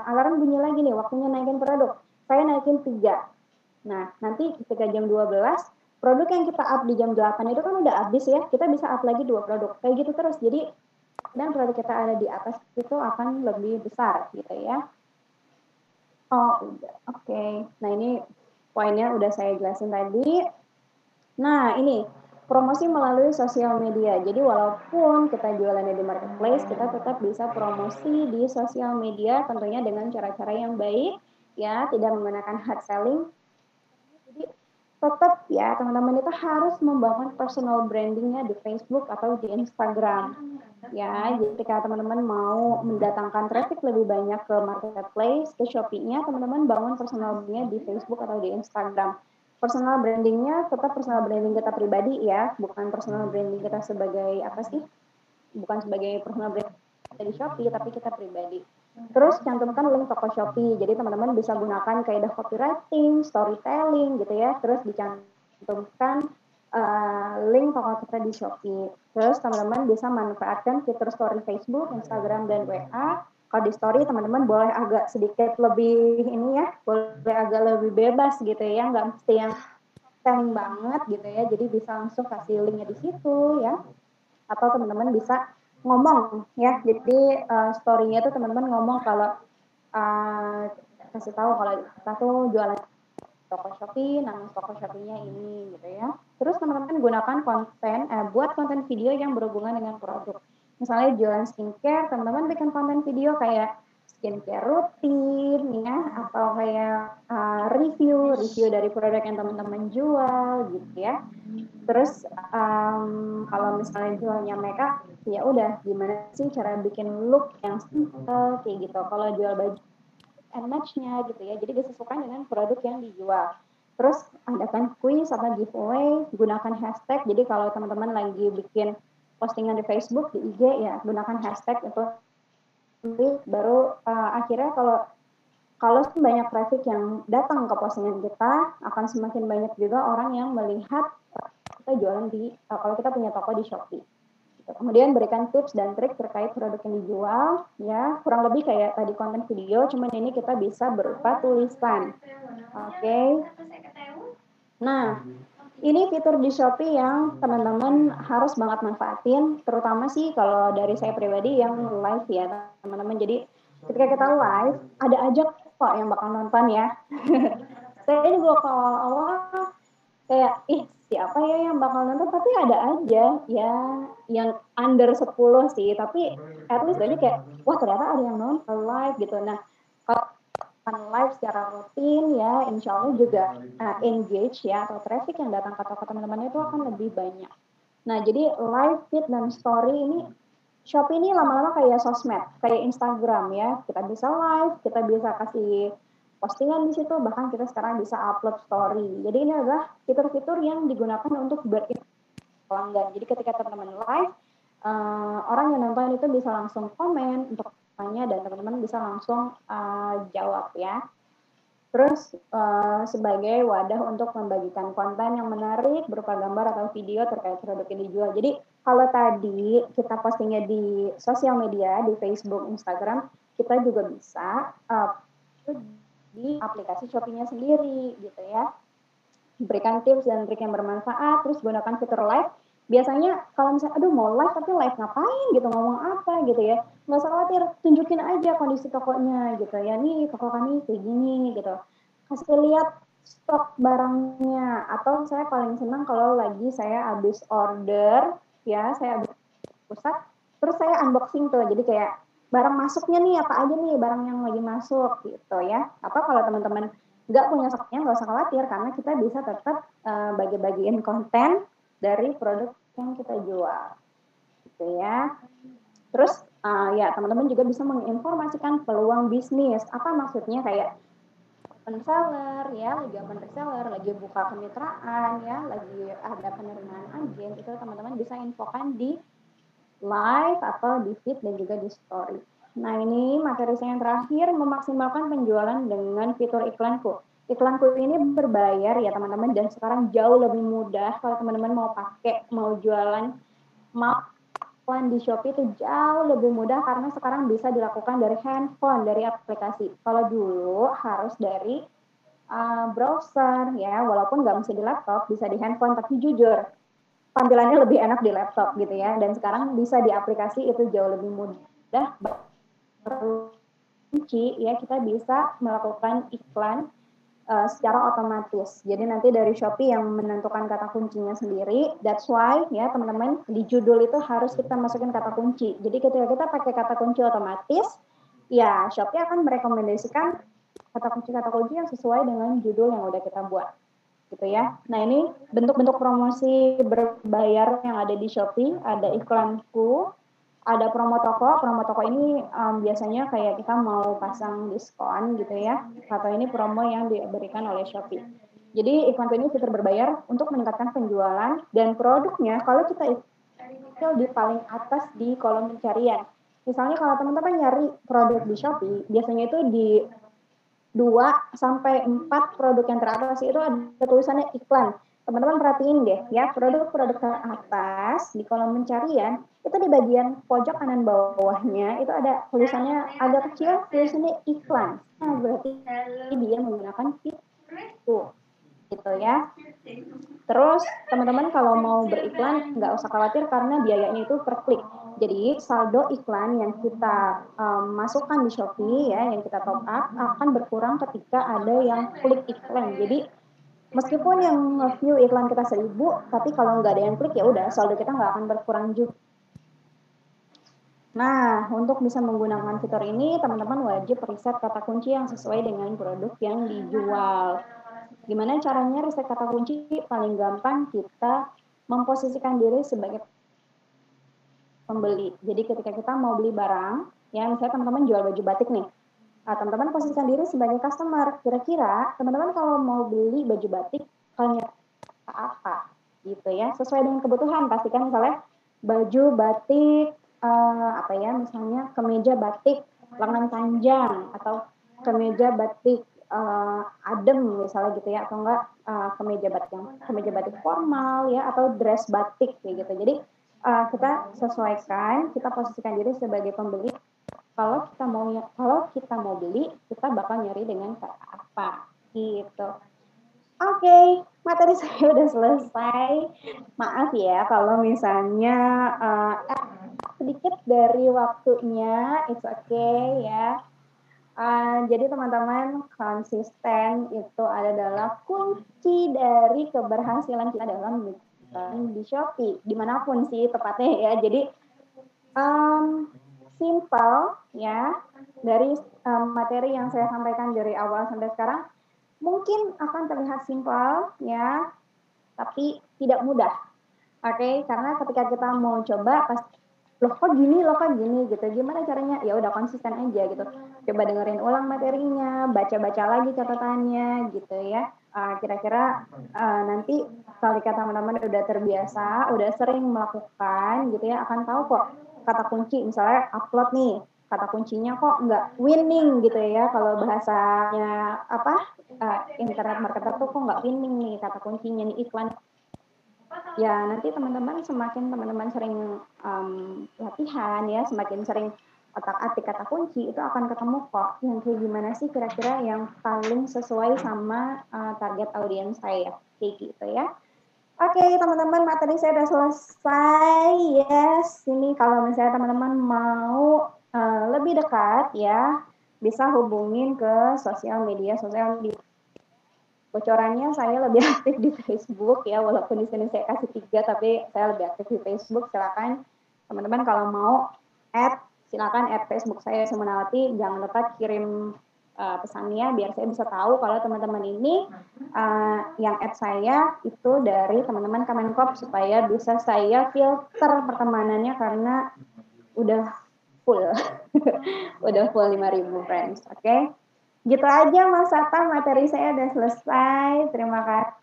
alarm bunyi lagi nih, waktunya naikin produk. Saya naikin 3. Nah, nanti ketika jam 12, produk yang kita up di jam 8 itu kan udah habis ya, kita bisa up lagi 2 produk. Kayak gitu terus. Jadi dan produk kita ada di atas itu akan lebih besar gitu ya. Oh, udah. Oke. Nah, ini poinnya udah saya jelasin tadi. Nah, ini promosi melalui sosial media. Jadi walaupun kita jualannya di marketplace, kita tetap bisa promosi di sosial media tentunya dengan cara-cara yang baik ya, tidak menggunakan hard selling. Jadi tetap ya teman-teman itu harus membangun personal brandingnya di Facebook atau di Instagram ya. Jadi ketika teman-teman mau mendatangkan traffic lebih banyak ke marketplace, ke Shopee-nya, teman-teman bangun personal brandingnya di Facebook atau di Instagram. Personal brandingnya tetap personal branding kita pribadi ya, bukan personal branding kita sebagai apa sih? Bukan sebagai personal branding di Shopee, tapi kita pribadi. Terus cantumkan link toko Shopee. Jadi teman-teman bisa gunakan kaidah copywriting, storytelling gitu ya. Terus dicantumkan link toko kita di Shopee. Terus teman-teman bisa manfaatkan fitur story Facebook, Instagram, dan WA. Kalau di story teman-teman boleh agak sedikit lebih ini ya, boleh agak lebih bebas gitu ya, nggak mesti yang selling banget gitu ya. Jadi bisa langsung kasih linknya di situ ya. Atau teman-teman bisa ngomong ya. Jadi story-nya tuh teman-teman ngomong kalau kasih tahu kalau kita tuh jualan toko Shopee, nama toko Shopee-nya ini gitu ya. Terus teman-teman gunakan buat konten video yang berhubungan dengan produk. Misalnya jualan skincare, teman-teman bikin konten video kayak skincare rutin ya, atau kayak review dari produk yang teman-teman jual gitu ya. Terus kalau misalnya jualnya makeup, ya udah gimana sih cara bikin look yang simple kayak gitu. Kalau jual baju and match-nya gitu ya. Jadi disesuaikan dengan produk yang dijual. Terus adakan quiz atau giveaway, gunakan hashtag. Jadi kalau teman-teman lagi bikin postingan di Facebook, di IG ya gunakan hashtag itu. Baru akhirnya kalau banyak traffic yang datang ke postingan kita, akan semakin banyak juga orang yang melihat kita jualan kalau kita punya toko di Shopee. Kemudian berikan tips dan trik terkait produk yang dijual, ya kurang lebih kayak tadi konten video, cuman ini kita bisa berupa tulisan. Oke. Nah, ini fitur di Shopee yang teman-teman harus banget manfaatin, terutama sih kalau dari saya pribadi yang live ya teman-teman. Jadi ketika kita live, ada aja kok yang bakal nonton ya. Saya juga kalau awal kayak siapa ya yang bakal nonton, tapi ada aja ya yang under 10 sih, tapi at least banyak kayak wah ternyata ada yang nonton live gitu. Nah kalau live secara rutin ya insya Allah juga engage ya, atau traffic yang datang ke toko teman-teman itu akan lebih banyak. Nah jadi live feed dan story ini Shopee ini lama-lama kayak sosmed, kayak Instagram ya. Kita bisa live, kita bisa kasih postingan di situ, bahkan kita sekarang bisa upload story. Jadi ini adalah fitur-fitur yang digunakan untuk pelanggan. Jadi ketika teman-teman live, orang yang nonton itu bisa langsung komen untuk tanya dan teman-teman bisa langsung jawab ya. Terus sebagai wadah untuk membagikan konten yang menarik berupa gambar atau video terkait produk yang dijual. Jadi kalau tadi kita postingnya di sosial media, di Facebook, Instagram, kita juga bisa di aplikasi Shopee-nya sendiri gitu ya. Berikan tips dan trik yang bermanfaat, terus gunakan fitur live. Biasanya kalau misalnya, aduh mau live tapi live ngapain gitu, ngomong apa gitu ya. Nggak usah khawatir, tunjukin aja kondisi tokonya gitu ya. Nih toko kami kayak gini gitu. Kasih lihat stok barangnya. Atau saya paling senang kalau lagi saya habis order, ya saya habis pusat, terus saya unboxing tuh. Jadi kayak barang masuknya nih apa aja nih barang yang lagi masuk gitu ya. Atau kalau teman-teman nggak punya stoknya nggak usah khawatir karena kita bisa tetap bagi-bagiin konten dari produk yang kita jual gitu ya. Terus ya teman-teman juga bisa menginformasikan peluang bisnis. Apa maksudnya kayak open seller ya, lagi open reseller, lagi buka kemitraan ya, lagi ada penerimaan agen, itu teman-teman bisa infokan di live atau di feed dan juga di story. Nah ini materi saya yang terakhir, memaksimalkan penjualan dengan fitur iklanku. Iklanku ini berbayar ya teman-teman, dan sekarang jauh lebih mudah kalau teman-teman mau pakai, mau jualan, mau iklan di Shopee itu jauh lebih mudah karena sekarang bisa dilakukan dari handphone, dari aplikasi. Kalau dulu harus dari browser ya, walaupun nggak mesti di laptop, bisa di handphone, tapi jujur tampilannya lebih enak di laptop gitu ya, dan sekarang bisa di aplikasi itu jauh lebih mudah. Kunci ya, kita bisa melakukan iklan secara otomatis. Jadi nanti dari Shopee yang menentukan kata kuncinya sendiri. That's why ya teman-teman di judul itu harus kita masukin kata kunci. Jadi ketika kita pakai kata kunci otomatis, ya Shopee akan merekomendasikan kata kunci yang sesuai dengan judul yang udah kita buat. Gitu ya. Nah, ini bentuk-bentuk promosi berbayar yang ada di Shopee, ada iklanku, ada promo toko. Promo toko ini biasanya kayak kita mau pasang diskon gitu ya, atau ini promo yang diberikan oleh Shopee. Jadi iklan ini fitur berbayar untuk meningkatkan penjualan dan produknya kalau kita itu di paling atas di kolom pencarian. Misalnya kalau teman-teman nyari produk di Shopee, biasanya itu di 2 sampai 4 produk yang teratas itu ada tulisannya iklan. Teman-teman perhatiin deh ya, produk-produk teratas di kolom pencarian itu di bagian pojok kanan bawahnya itu ada tulisannya agak kecil, tulisannya iklan. Nah, berarti dia menggunakan fitur gitu ya. Terus teman-teman kalau mau beriklan nggak usah khawatir karena biayanya itu per klik. Jadi saldo iklan yang kita masukkan di Shopee ya, yang kita top up akan berkurang ketika ada yang klik iklan. Jadi meskipun yang view iklan kita 1000, tapi kalau nggak ada yang klik ya udah saldo kita nggak akan berkurang juga. Nah, untuk bisa menggunakan fitur ini, teman-teman wajib riset kata kunci yang sesuai dengan produk yang dijual. Gimana caranya riset kata kunci? Paling gampang kita memposisikan diri sebagai pembeli. Jadi ketika kita mau beli barang, ya misalnya teman-teman jual baju batik nih, teman-teman posisikan diri sebagai customer. Kira-kira teman-teman kalau mau beli baju batik, kalian apa? Gitu ya, sesuai dengan kebutuhan. Pastikan misalnya baju batik, apa ya, misalnya kemeja batik lengan panjang atau kemeja batik adem misalnya gitu ya, atau enggak kemeja batik formal ya, atau dress batik kayak gitu. Jadi kita sesuaikan, kita posisikan diri sebagai pembeli. Kalau kita mau beli, kita bakal nyari dengan kata apa gitu. Oke, materi saya udah selesai. Maaf ya kalau misalnya sedikit dari waktunya, it's okay ya. Jadi teman-teman, konsisten itu adalah kunci dari keberhasilan kita dalam di Shopee, dimanapun sih tepatnya ya. Jadi simple ya, dari materi yang saya sampaikan dari awal sampai sekarang, mungkin akan terlihat simpel ya, tapi tidak mudah. Oke, karena ketika kita mau coba pasti loh kok gini gitu. Gimana caranya? Ya udah konsisten aja gitu. Coba dengerin ulang materinya, baca-baca lagi catatannya gitu ya. Kira-kira nanti ketika teman-teman udah terbiasa, udah sering melakukan gitu ya, akan tahu kok kata kunci. Misalnya upload nih, kata kuncinya kok nggak winning gitu ya. Kalau bahasanya internet marketer tuh kok nggak winning nih kata kuncinya nih iklan. Ya nanti teman-teman semakin teman-teman sering latihan ya, semakin sering otak-atik kata kunci, itu akan ketemu kok yang kayak gimana sih kira-kira yang paling sesuai sama target audiens saya, kayak gitu ya. Oke teman-teman, materi saya udah selesai. Yes, ini kalau misalnya teman-teman mau lebih dekat ya, bisa hubungin ke sosial media. Bocorannya saya lebih aktif di Facebook ya, walaupun di sini saya kasih 3, tapi saya lebih aktif di Facebook. Silakan teman-teman kalau mau silakan add Facebook saya Sumanawati. Jangan lupa kirim pesannya biar saya bisa tahu kalau teman-teman ini yang add saya itu dari teman-teman Kemenkop, supaya bisa saya filter pertemanannya karena udah full. Udah full 5.000 friends. Oke. Gitu aja Mas Sata, materi saya udah selesai. Terima kasih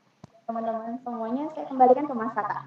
teman-teman semuanya. Saya kembalikan ke Mas Sata.